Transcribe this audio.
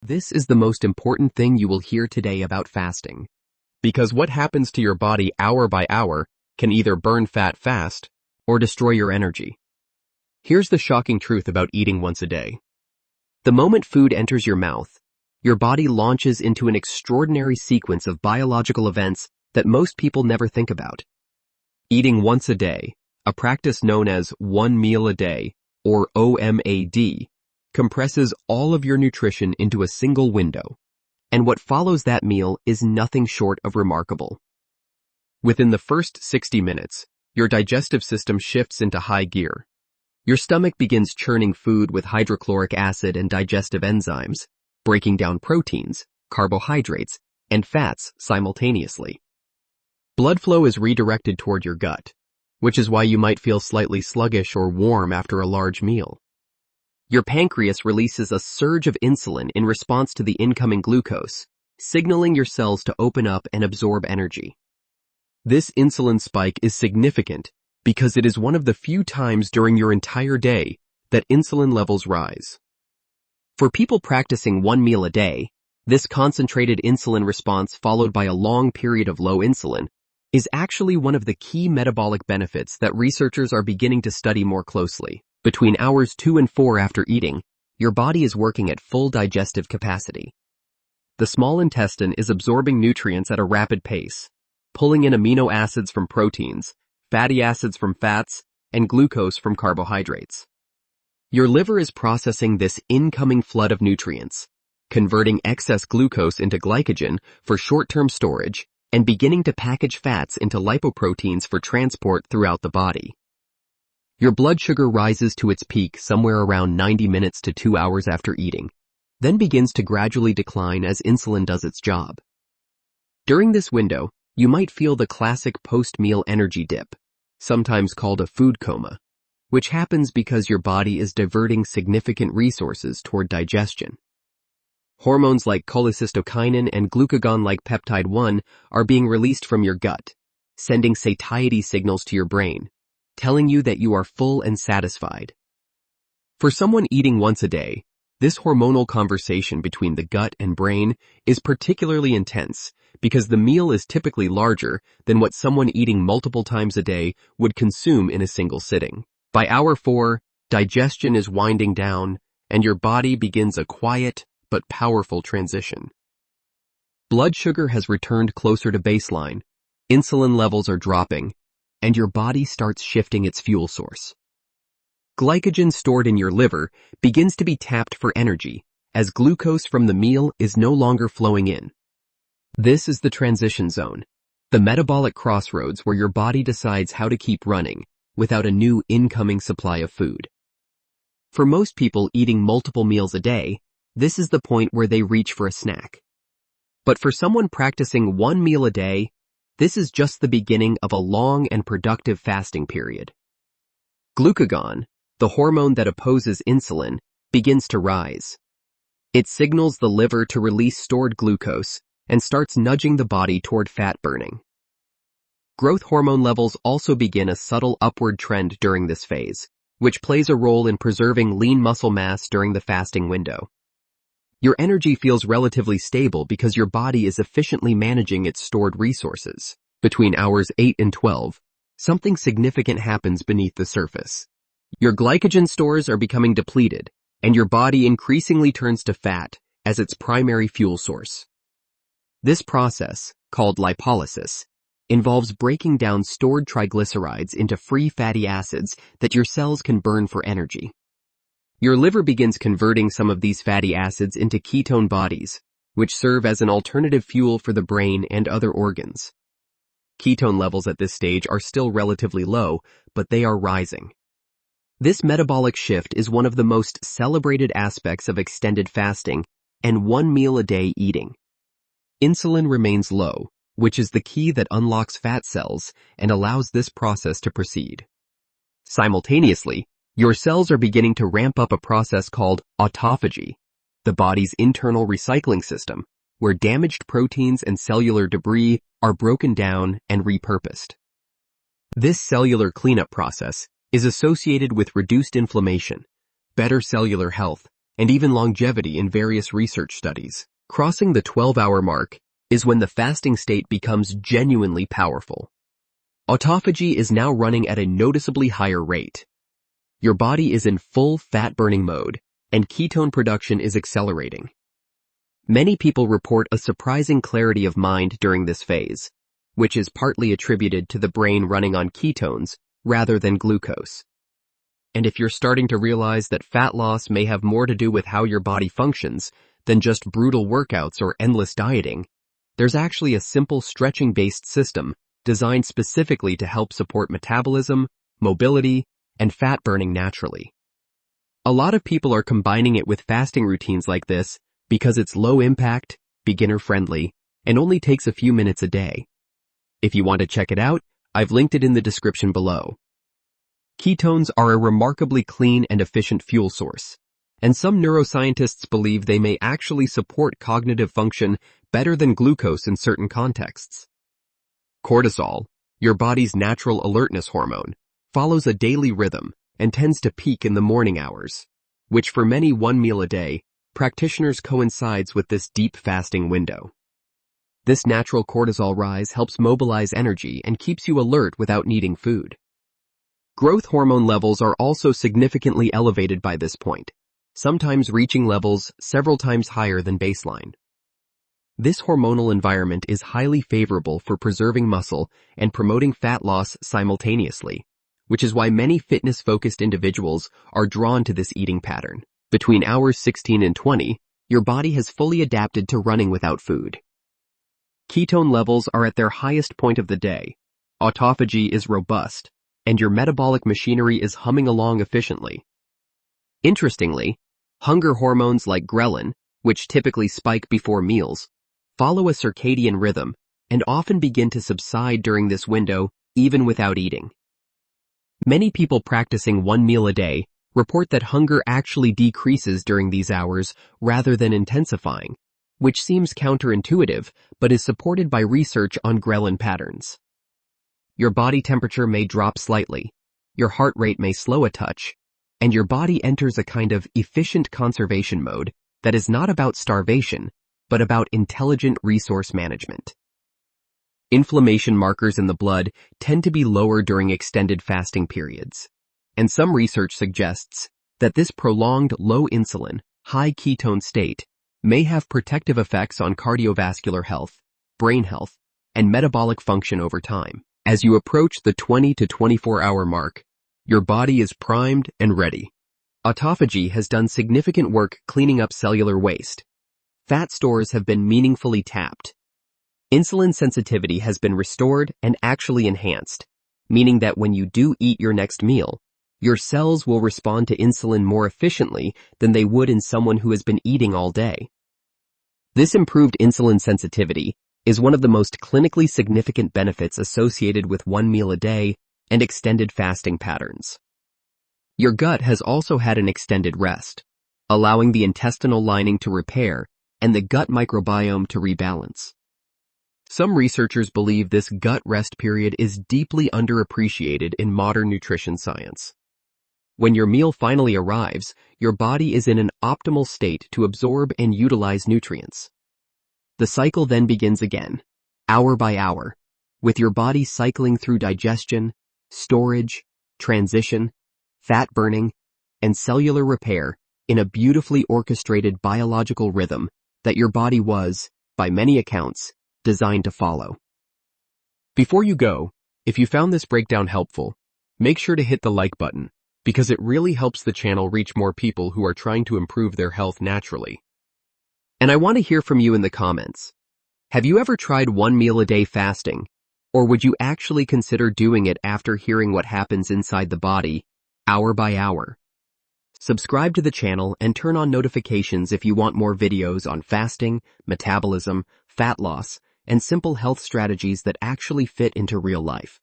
This is the most important thing you will hear today about fasting. Because what happens to your body hour by hour can either burn fat fast or destroy your energy. Here's the shocking truth about eating once a day. The moment food enters your mouth, your body launches into an extraordinary sequence of biological events that most people never think about. Eating once a day, a practice known as 1 meal a day, or OMAD, compresses all of your nutrition into a single window, and what follows that meal is nothing short of remarkable. Within the first 60 minutes, your digestive system shifts into high gear. Your stomach begins churning food with hydrochloric acid and digestive enzymes, breaking down proteins, carbohydrates, and fats simultaneously. Blood flow is redirected toward your gut, which is why you might feel slightly sluggish or warm after a large meal. Your pancreas releases a surge of insulin in response to the incoming glucose, signaling your cells to open up and absorb energy. This insulin spike is significant because it is one of the few times during your entire day that insulin levels rise. For people practicing 1 meal a day, this concentrated insulin response followed by a long period of low insulin is actually one of the key metabolic benefits that researchers are beginning to study more closely. Between hours 2 and 4 after eating, your body is working at full digestive capacity. The small intestine is absorbing nutrients at a rapid pace, pulling in amino acids from proteins, fatty acids from fats, and glucose from carbohydrates. Your liver is processing this incoming flood of nutrients, converting excess glucose into glycogen for short-term storage, and beginning to package fats into lipoproteins for transport throughout the body. Your blood sugar rises to its peak somewhere around 90 minutes to 2 hours after eating, then begins to gradually decline as insulin does its job. During this window, you might feel the classic post-meal energy dip, sometimes called a food coma, which happens because your body is diverting significant resources toward digestion. Hormones like cholecystokinin and glucagon-like peptide 1 are being released from your gut, sending satiety signals to your brain, telling you that you are full and satisfied. For someone eating once a day, this hormonal conversation between the gut and brain is particularly intense because the meal is typically larger than what someone eating multiple times a day would consume in a single sitting. By hour 4, digestion is winding down and your body begins a quiet but powerful transition. Blood sugar has returned closer to baseline, insulin levels are dropping, and your body starts shifting its fuel source. Glycogen stored in your liver begins to be tapped for energy as glucose from the meal is no longer flowing in. This is the transition zone, the metabolic crossroads where your body decides how to keep running without a new incoming supply of food. For most people eating multiple meals a day, this is the point where they reach for a snack. But for someone practicing 1 meal a day, this is just the beginning of a long and productive fasting period. Glucagon, the hormone that opposes insulin, begins to rise. It signals the liver to release stored glucose and starts nudging the body toward fat burning. Growth hormone levels also begin a subtle upward trend during this phase, which plays a role in preserving lean muscle mass during the fasting window. Your energy feels relatively stable because your body is efficiently managing its stored resources. Between hours 8 and 12, something significant happens beneath the surface. Your glycogen stores are becoming depleted, and your body increasingly turns to fat as its primary fuel source. This process, called lipolysis, involves breaking down stored triglycerides into free fatty acids that your cells can burn for energy. Your liver begins converting some of these fatty acids into ketone bodies, which serve as an alternative fuel for the brain and other organs. Ketone levels at this stage are still relatively low, but they are rising. This metabolic shift is one of the most celebrated aspects of extended fasting and 1 meal a day eating. Insulin remains low, which is the key that unlocks fat cells and allows this process to proceed. Simultaneously, your cells are beginning to ramp up a process called autophagy, the body's internal recycling system, where damaged proteins and cellular debris are broken down and repurposed. This cellular cleanup process is associated with reduced inflammation, better cellular health, and even longevity in various research studies. Crossing the 12-hour mark is when the fasting state becomes genuinely powerful. Autophagy is now running at a noticeably higher rate. Your body is in full fat-burning mode, and ketone production is accelerating. Many people report a surprising clarity of mind during this phase, which is partly attributed to the brain running on ketones rather than glucose. And if you're starting to realize that fat loss may have more to do with how your body functions than just brutal workouts or endless dieting, there's actually a simple stretching-based system designed specifically to help support metabolism, mobility, and fat burning naturally. A lot of people are combining it with fasting routines like this because it's low impact, beginner friendly, and only takes a few minutes a day. If you want to check it out, I've linked it in the description below. Ketones are a remarkably clean and efficient fuel source, and some neuroscientists believe they may actually support cognitive function better than glucose in certain contexts. Cortisol, your body's natural alertness hormone, follows a daily rhythm and tends to peak in the morning hours, which for many one meal a day practitioners coincides with this deep fasting window. This natural cortisol rise helps mobilize energy and keeps you alert without needing food. Growth hormone levels are also significantly elevated by this point, sometimes reaching levels several times higher than baseline. This hormonal environment is highly favorable for preserving muscle and promoting fat loss simultaneously, which is why many fitness-focused individuals are drawn to this eating pattern. Between hours 16 and 20, your body has fully adapted to running without food. Ketone levels are at their highest point of the day, autophagy is robust, and your metabolic machinery is humming along efficiently. Interestingly, hunger hormones like ghrelin, which typically spike before meals, follow a circadian rhythm and often begin to subside during this window even without eating. Many people practicing one meal a day report that hunger actually decreases during these hours rather than intensifying, which seems counterintuitive but is supported by research on ghrelin patterns. Your body temperature may drop slightly, your heart rate may slow a touch, and your body enters a kind of efficient conservation mode that is not about starvation, but about intelligent resource management. Inflammation markers in the blood tend to be lower during extended fasting periods, and some research suggests that this prolonged low-insulin, high-ketone state may have protective effects on cardiovascular health, brain health, and metabolic function over time. As you approach the 20 to 24-hour mark, your body is primed and ready. Autophagy has done significant work cleaning up cellular waste. Fat stores have been meaningfully tapped. Insulin sensitivity has been restored and actually enhanced, meaning that when you do eat your next meal, your cells will respond to insulin more efficiently than they would in someone who has been eating all day. This improved insulin sensitivity is one of the most clinically significant benefits associated with one meal a day and extended fasting patterns. Your gut has also had an extended rest, allowing the intestinal lining to repair and the gut microbiome to rebalance. Some researchers believe this gut rest period is deeply underappreciated in modern nutrition science. When your meal finally arrives, your body is in an optimal state to absorb and utilize nutrients. The cycle then begins again, hour by hour, with your body cycling through digestion, storage, transition, fat burning, and cellular repair in a beautifully orchestrated biological rhythm that your body was, by many accounts, designed to follow. Before you go, if you found this breakdown helpful, make sure to hit the like button, because it really helps the channel reach more people who are trying to improve their health naturally. And I want to hear from you in the comments. Have you ever tried one meal a day fasting? Or would you actually consider doing it after hearing what happens inside the body, hour by hour? Subscribe to the channel and turn on notifications if you want more videos on fasting, metabolism, fat loss, and simple health strategies that actually fit into real life.